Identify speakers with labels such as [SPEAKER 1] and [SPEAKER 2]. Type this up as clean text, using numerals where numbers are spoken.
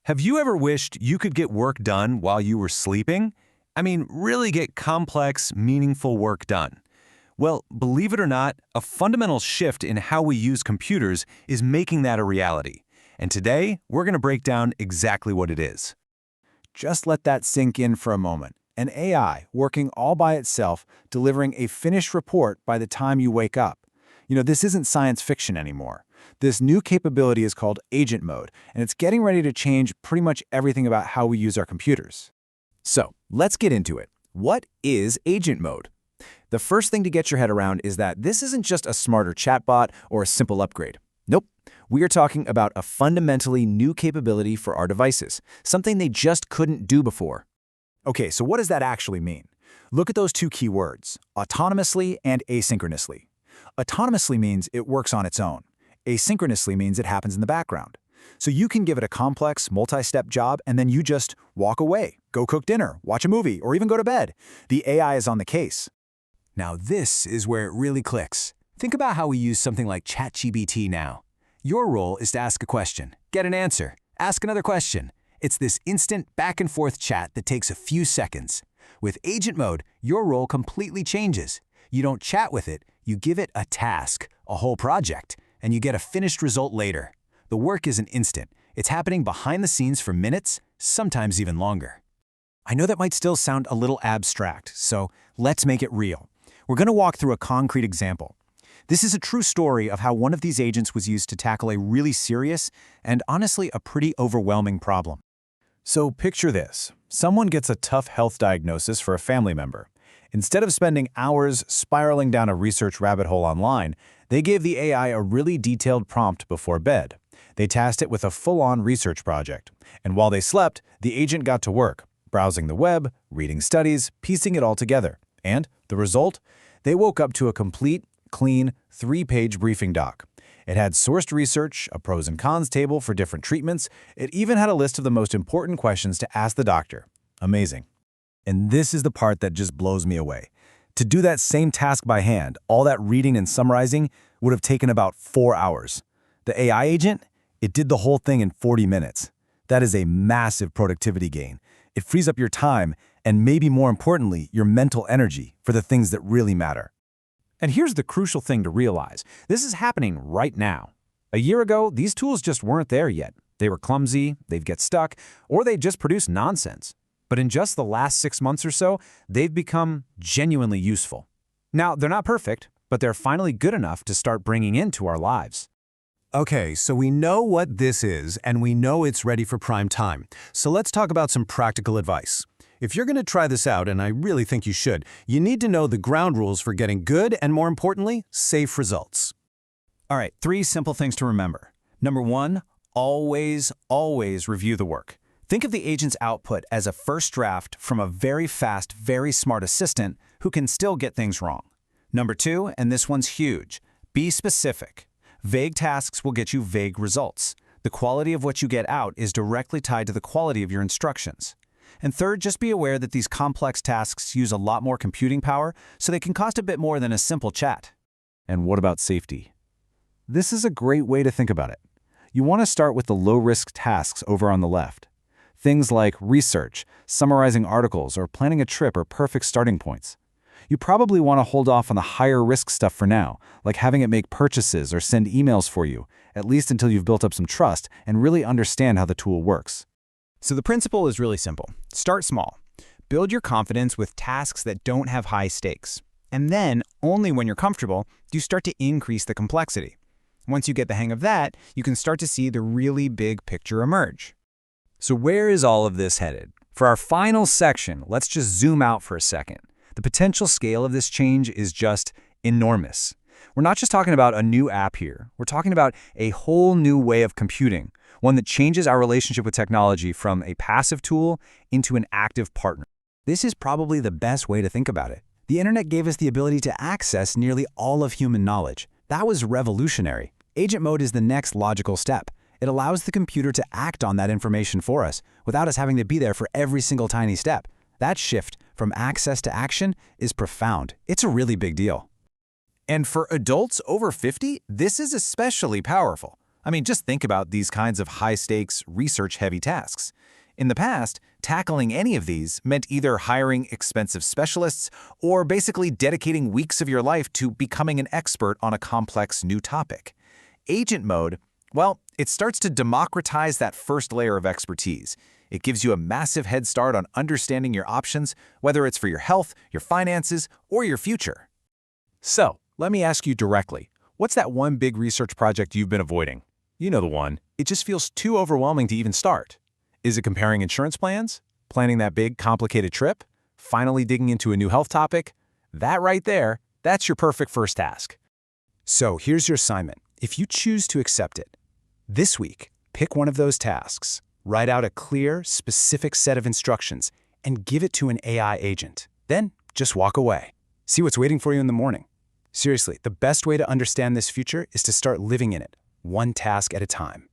[SPEAKER 1] Have you ever wished you could get work done while you were sleeping? I mean, really get complex, meaningful work done. Well, believe it or not, a fundamental shift in how we use computers is making that a reality. And today, we're going to break down exactly what it is.
[SPEAKER 2] Just let that sink in for a moment. An AI working all by itself, delivering a finished report by the time you wake up. This isn't science fiction anymore. This new capability is called agent mode, and it's getting ready to change pretty much everything about how we use our computers. So, let's get into it. What is agent mode? The first thing to get your head around is that this isn't just a smarter chatbot or a simple upgrade. Nope. We are talking about a fundamentally new capability for our devices, something they just couldn't do before. Okay, so what does that actually mean? Look at those two key words, autonomously and asynchronously. Autonomously means it works on its own. Asynchronously means it happens in the background. So you can give it a complex, multi-step job and then you just walk away, go cook dinner, watch a movie, or even go to bed. The AI is on the case. Now this is where it really clicks. Think about how we use something like ChatGPT now. Your role is to ask a question, get an answer, ask another question. It's this instant back-and-forth chat that takes a few seconds. With agent mode, your role completely changes. You don't chat with it, you give it a task, a whole project, and you get a finished result later. The work isn't instant. It's happening behind the scenes for minutes, sometimes even longer. I know that might still sound a little abstract, so let's make it real. We're going to walk through a concrete example. This is a true story of how one of these agents was used to tackle a really serious and honestly a pretty overwhelming problem. So picture this. Someone gets a tough health diagnosis for a family member. Instead of spending hours spiraling down a research rabbit hole online, they gave the AI a really detailed prompt before bed. They tasked it with a full-on research project. And while they slept, the agent got to work, browsing the web, reading studies, piecing it all together. And the result? They woke up to a complete, clean, 3-page briefing doc. It had sourced research, a pros and cons table for different treatments. It even had a list of the most important questions to ask the doctor. Amazing. And this is the part that just blows me away. To do that same task by hand, all that reading and summarizing, would have taken about 4 hours. The AI agent? It did the whole thing in 40 minutes. That is a massive productivity gain. It frees up your time and maybe more importantly, your mental energy for the things that really matter. And here's the crucial thing to realize. This is happening right now. A year ago, these tools just weren't there yet. They were clumsy, they'd get stuck, or they'd just produce nonsense. But in just the last 6 months or so, they've become genuinely useful. Now, they're not perfect, but they're finally good enough to start bringing into our lives.
[SPEAKER 3] Okay, so we know what this is, and we know it's ready for prime time. So let's talk about some practical advice. If you're going to try this out, and I really think you should, you need to know the ground rules for getting good and, more importantly, safe results.
[SPEAKER 2] All right, 3 simple things to remember. Number 1, always review the work. Think of the agent's output as a first draft from a very fast, very smart assistant who can still get things wrong. Number 2, and this one's huge, be specific. Vague tasks will get you vague results. The quality of what you get out is directly tied to the quality of your instructions. And third, just be aware that these complex tasks use a lot more computing power, so they can cost a bit more than a simple chat. And what about safety? This is a great way to think about it. You want to start with the low-risk tasks over on the left. Things like research, summarizing articles, or planning a trip are perfect starting points. You probably want to hold off on the higher-risk stuff for now, like having it make purchases or send emails for you, at least until you've built up some trust and really understand how the tool works. So the principle is really simple. Start small. Build your confidence with tasks that don't have high stakes. And then, only when you're comfortable, do you start to increase the complexity. Once you get the hang of that, you can start to see the really big picture emerge. So where is all of this headed? For our final section, let's just zoom out for a second. The potential scale of this change is just enormous. We're not just talking about a new app here. We're talking about a whole new way of computing, one that changes our relationship with technology from a passive tool into an active partner. This is probably the best way to think about it. The internet gave us the ability to access nearly all of human knowledge. That was revolutionary. Agent mode is the next logical step. It allows the computer to act on that information for us without us having to be there for every single tiny step. That shift from access to action is profound. It's a really big deal. And for adults over 50, this is especially powerful. I mean, just think about these kinds of high-stakes, research-heavy tasks. In the past, tackling any of these meant either hiring expensive specialists or basically dedicating weeks of your life to becoming an expert on a complex new topic. Agent mode, well, it starts to democratize that first layer of expertise. It gives you a massive head start on understanding your options, whether it's for your health, your finances, or your future. So, let me ask you directly, what's that one big research project you've been avoiding? You know the one. It just feels too overwhelming to even start. Is it comparing insurance plans? Planning that big, complicated trip? Finally digging into a new health topic? That right there, that's your perfect first task. So here's your assignment. If you choose to accept it, this week, pick one of those tasks, write out a clear, specific set of instructions, and give it to an AI agent. Then, just walk away. See what's waiting for you in the morning. Seriously, the best way to understand this future is to start living in it, one task at a time.